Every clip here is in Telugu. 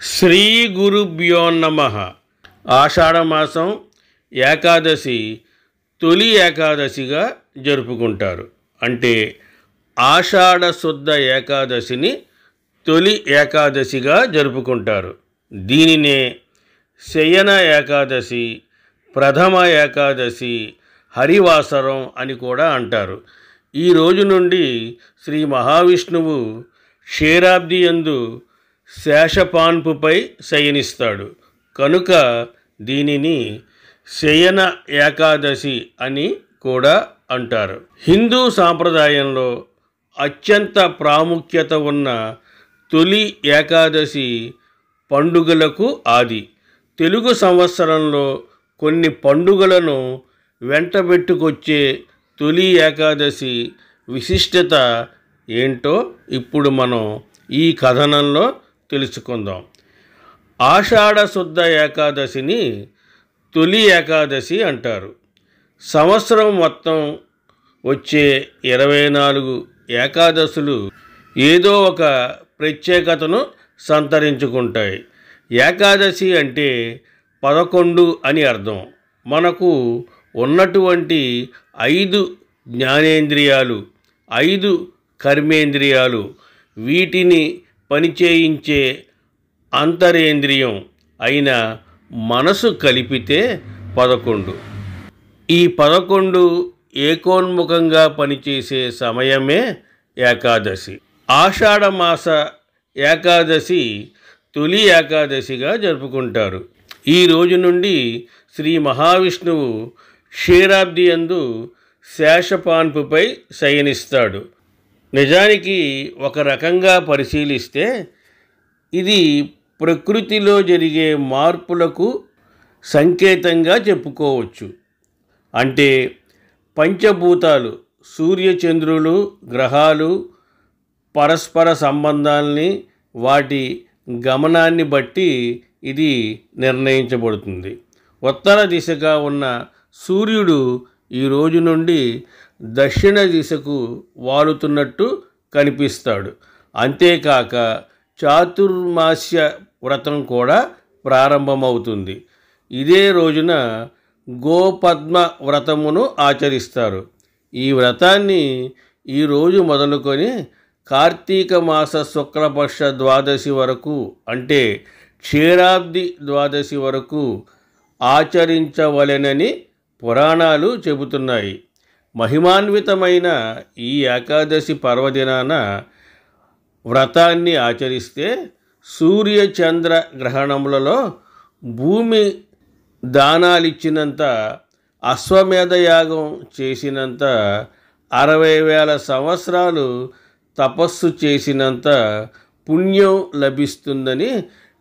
శ్రీ గురుభ్యో నమః. ఆషాఢమాసం ఏకాదశి తొలి ఏకాదశిగా జరుపుకుంటారు. అంటే ఆషాఢ శుద్ధ ఏకాదశిని తొలి ఏకాదశిగా జరుపుకుంటారు. దీనినే శయన ఏకాదశి, ప్రథమ ఏకాదశి, హరివాసరం అని కూడా అంటారు. ఈ రోజు నుండి శ్రీ మహావిష్ణువు క్షీరాబ్ది యందు శేషపాన్పుపై శయనిస్తాడు కనుక దీనిని శయన ఏకాదశి అని కూడా అంటారు. హిందూ సాంప్రదాయంలో అత్యంత ప్రాముఖ్యత ఉన్న తొలి ఏకాదశి పండుగలకు ఆది. తెలుగు సంవత్సరంలో కొన్ని పండుగలను వెంటబెట్టుకొచ్చే తొలి ఏకాదశి విశిష్టత ఏంటో ఇప్పుడు మనం ఈ కథనంలో తెలుసుకుందాం. ఆషాఢ శుద్ధ ఏకాదశిని తొలి ఏకాదశి అంటారు. సంవత్సరం మొత్తం వచ్చే 24 ఏకాదశులు ఏదో ఒక ప్రత్యేకతను సంతరించుకుంటాయి. ఏకాదశి అంటే 11 అని అర్థం. మనకు ఉన్నటువంటి 5 జ్ఞానేంద్రియాలు, 5 కర్మేంద్రియాలు, వీటిని పనిచేయించే అంతరేంద్రియం అయిన మనసు కలిపితే 11. ఈ 11 ఏకోన్ముఖంగా పనిచేసే సమయమే ఏకాదశి. ఆషాఢమాస ఏకాదశి తొలి ఏకాదశిగా జరుపుకుంటారు. ఈ రోజు నుండి శ్రీ మహావిష్ణువు క్షీరాబ్ది యందు శేషపాన్పుపై శయనిస్తాడు. నిజానికి ఒక రకంగా పరిశీలిస్తే ఇది ప్రకృతిలో జరిగే మార్పులకు సంకేతంగా చెప్పుకోవచ్చు. అంటే పంచభూతాలు, సూర్యచంద్రులు, గ్రహాలు పరస్పర సంబంధాల్ని, వాటి గమనాన్ని బట్టి ఇది నిర్ణయించబడుతుంది. ఉత్తర దిశగా ఉన్న సూర్యుడు ఈ రోజు నుండి దక్షిణ దిశకు వాలుతున్నట్టు కనిపిస్తాడు. అంతేకాక చాతుర్మాస్య వ్రతం కూడా ప్రారంభమవుతుంది. ఇదే రోజున గోపద్మ వ్రతమును ఆచరిస్తారు. ఈ వ్రతాన్ని ఈరోజు మొదలుకొని కార్తీక మాస శుక్లపక్ష ద్వాదశి వరకు, అంటే క్షీరాబ్ది ద్వాదశి వరకు ఆచరించవలెనని పురాణాలు చెబుతున్నాయి. మహిమాన్వితమైన ఈ ఏకాదశి పర్వదినాన వ్రతాన్ని ఆచరిస్తే సూర్యచంద్ర గ్రహణములలో భూమి దానాలిచ్చినంత, అశ్వమేధయాగం చేసినంత, 60,000 సంవత్సరాలు తపస్సు చేసినంత పుణ్యం లభిస్తుందని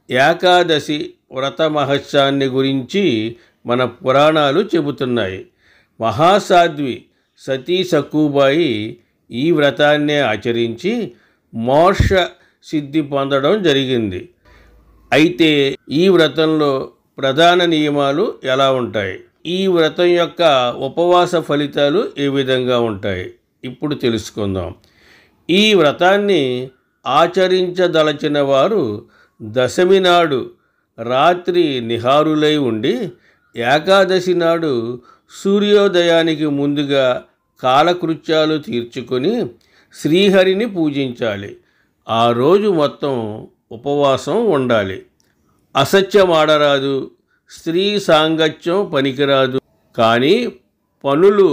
ఏకాదశి వ్రత మహత్యాన్ని గురించి మన పురాణాలు చెబుతున్నాయి. మహాసాధ్వి సతీ సక్కుబాయి ఈ వ్రతాన్నే ఆచరించి మోక్ష సిద్ధి పొందడం జరిగింది. అయితే ఈ వ్రతంలో ప్రధాన నియమాలు ఎలా ఉంటాయి, ఈ వ్రతం యొక్క ఉపవాస ఫలితాలు ఏ విధంగా ఉంటాయి ఇప్పుడు తెలుసుకుందాం. ఈ వ్రతాన్ని ఆచరించదలచిన వారు దశమి నాడు రాత్రి నిహారులై ఉండి ఏకాదశి నాడు సూర్యోదయానికి ముందుగా కాలకృత్యాలు తీర్చుకొని శ్రీహరిని పూజించాలి. ఆ రోజు మొత్తం ఉపవాసం ఉండాలి. అసత్యమాడరాదు, స్త్రీ సాంగత్యం పనికిరాదు. కానీ పనులు,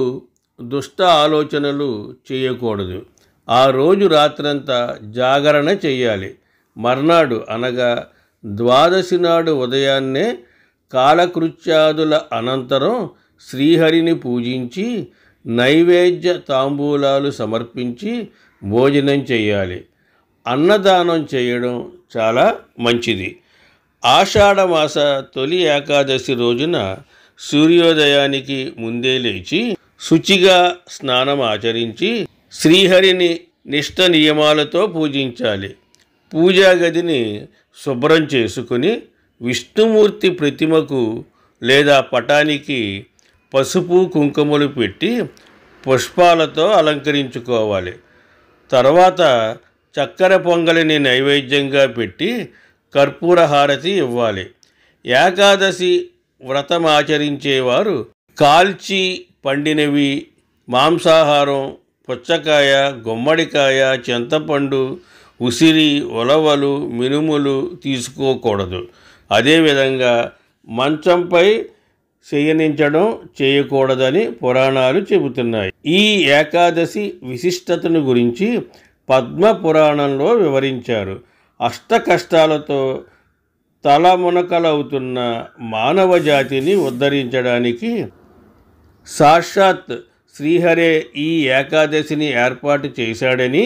దుష్ట ఆలోచనలు చేయకూడదు. ఆ రోజు రాత్రంతా జాగరణ చేయాలి. మర్నాడు అనగా ద్వాదశి నాడు ఉదయాన్నే కాలకృత్యాదుల అనంతరం శ్రీహరిని పూజించి నైవేద్య తాంబూలాలు సమర్పించి భోజనం చేయాలి. అన్నదానం చేయడం చాలా మంచిది. ఆషాఢమాస తొలి ఏకాదశి రోజున సూర్యోదయానికి ముందే లేచి శుచిగా స్నానం ఆచరించి శ్రీహరిని నిష్ట నియమాలతో పూజించాలి. పూజా గదిని శుభ్రం చేసుకుని విష్ణుమూర్తి ప్రతిమకు లేదా పటానికి పసుపు కుంకుమలు పెట్టి పుష్పాలతో అలంకరించుకోవాలి. తర్వాత చక్కెర పొంగలిని నైవేద్యంగా పెట్టి కర్పూర హారతి ఇవ్వాలి. ఏకాదశి వ్రతం ఆచరించేవారు కాల్చి పండినవి, మాంసాహారం, పుచ్చకాయ, గుమ్మడికాయ, చింతపండు, ఉసిరి, ఉలవలు, మినుములు తీసుకోకూడదు. అదేవిధంగా మంచంపై శయనించడం చేయకూడదని పురాణాలు చెబుతున్నాయి. ఈ ఏకాదశి విశిష్టతను గురించి పద్మ పురాణంలో వివరించారు. అష్ట కష్టాలతో తలమునకలవుతున్న మానవ జాతిని ఉద్ధరించడానికి సాక్షాత్ శ్రీహరే ఈ ఏకాదశిని ఏర్పాటు చేశాడని,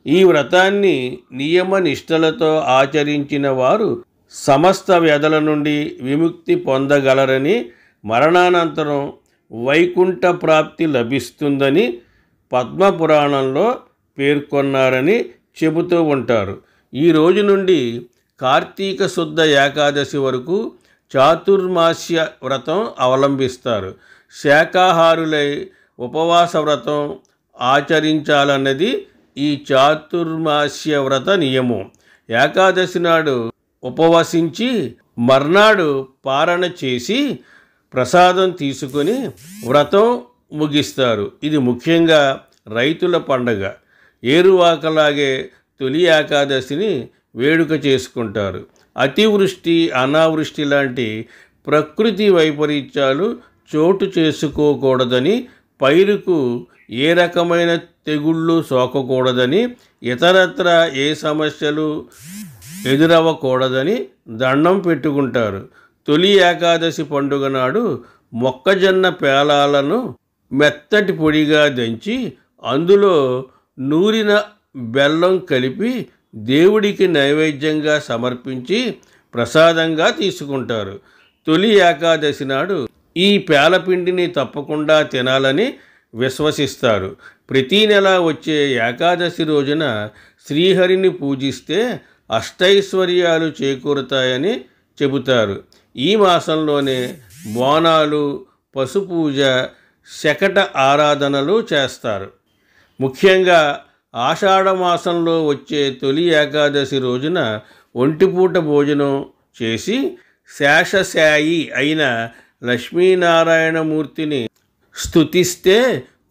ఈ వ్రతాన్ని నియమ నిష్టలతో ఆచరించిన వారు సమస్త వ్యధల నుండి విముక్తి పొందగలరని, మరణానంతరం వైకుంఠ ప్రాప్తి లభిస్తుందని పద్మపురాణంలో పేర్కొన్నారని చెబుతూ ఉంటారు. ఈ రోజు నుండి కార్తీక శుద్ధ ఏకాదశి వరకు చాతుర్మాస్య వ్రతం అవలంబిస్తారు. శాకాహారులై ఉపవాస వ్రతం ఆచరించాలన్నది ఈ చాతుర్మాస్య వ్రత నియమం. ఏకాదశి నాడు ఉపవసించి మర్నాడు పారణ చేసి ప్రసాదం తీసుకొని వ్రతం ముగిస్తారు. ఇది ముఖ్యంగా రైతుల పండగ. ఏరువాకలాగే తొలి ఏకాదశిని వేడుక చేసుకుంటారు. అతివృష్టి, అనావృష్టి లాంటి ప్రకృతి వైపరీత్యాలు చోటు చేసుకోకూడదని, పైరుకు ఏ రకమైన తెగుళ్ళు సోకకూడదని, ఇతరత్ర ఏ సమస్యలు ఎదురవ్వకూడదని దండం పెట్టుకుంటారు. తొలి ఏకాదశి పండుగ నాడు మొక్కజొన్న పేలాలను మెత్తటి పొడిగా దంచి అందులో నూరిన బెల్లం కలిపి దేవుడికి నైవేద్యంగా సమర్పించి ప్రసాదంగా తీసుకుంటారు. తొలి ఏకాదశి నాడు ఈ పేలపిండిని తప్పకుండా తినాలని విశ్వసిస్తారు. ప్రతీ నెల వచ్చే ఏకాదశి రోజున శ్రీహరిని పూజిస్తే అష్టైశ్వర్యాలు చేకూరుతాయని చెబుతారు. ఈ మాసంలోనే బోనాలు, పశుపూజ, శకట ఆరాధనలు చేస్తారు. ముఖ్యంగా ఆషాఢ మాసంలో వచ్చే తొలి ఏకాదశి రోజున ఒంటిపూట భోజనం చేసి శేషశాయి అయిన లక్ష్మీనారాయణమూర్తిని స్తుతిస్తే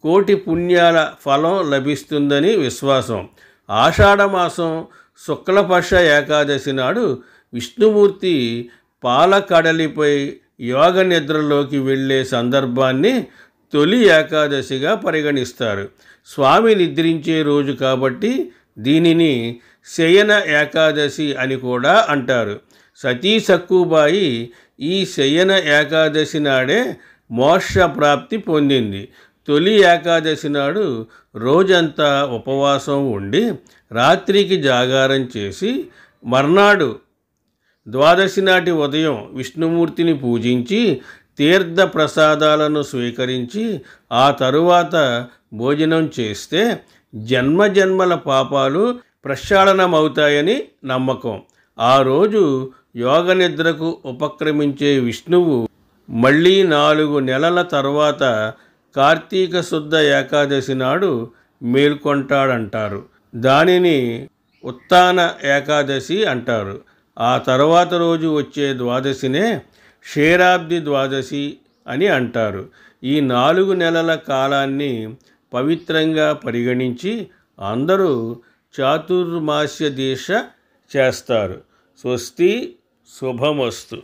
కోటి పుణ్యాల ఫలం లభిస్తుందని విశ్వాసం. ఆషాఢమాసం శుక్లపక్ష ఏకాదశి నాడు విష్ణుమూర్తి పాలకడలిపై యోగ నిద్రలోకి వెళ్ళే సందర్భాన్ని తొలి ఏకాదశిగా పరిగణిస్తారు. స్వామి నిద్రించే రోజు కాబట్టి దీనిని శయన ఏకాదశి అని కూడా అంటారు. సతీ సక్కుబాయి ఈ శయన ఏకాదశి నాడే మోక్ష ప్రాప్తి పొందింది. తొలి ఏకాదశి నాడు రోజంతా ఉపవాసం ఉండి రాత్రికి జాగారం చేసి మర్నాడు ద్వాదశి నాటి ఉదయం విష్ణుమూర్తిని పూజించి తీర్థ ప్రసాదాలను స్వీకరించి ఆ తరువాత భోజనం చేస్తే జన్మజన్మల పాపాలు ప్రక్షాళనమవుతాయని నమ్మకం. ఆ రోజు యోగ నిద్రకు ఉపక్రమించే విష్ణువు మళ్ళీ 4 నెలల తర్వాత కార్తీక శుద్ధ ఏకాదశి నాడు మేల్కొంటాడంటారు. దానిని ఉత్తాన ఏకాదశి అంటారు. ఆ తర్వాత రోజు వచ్చే ద్వాదశినే క్షీరాబ్ది ద్వాదశి అని అంటారు. ఈ 4 నెలల కాలాన్ని పవిత్రంగా పరిగణించి అందరూ చాతుర్మాస్య దీక్ష చేస్తారు. స్వస్తి, శుభమస్తు.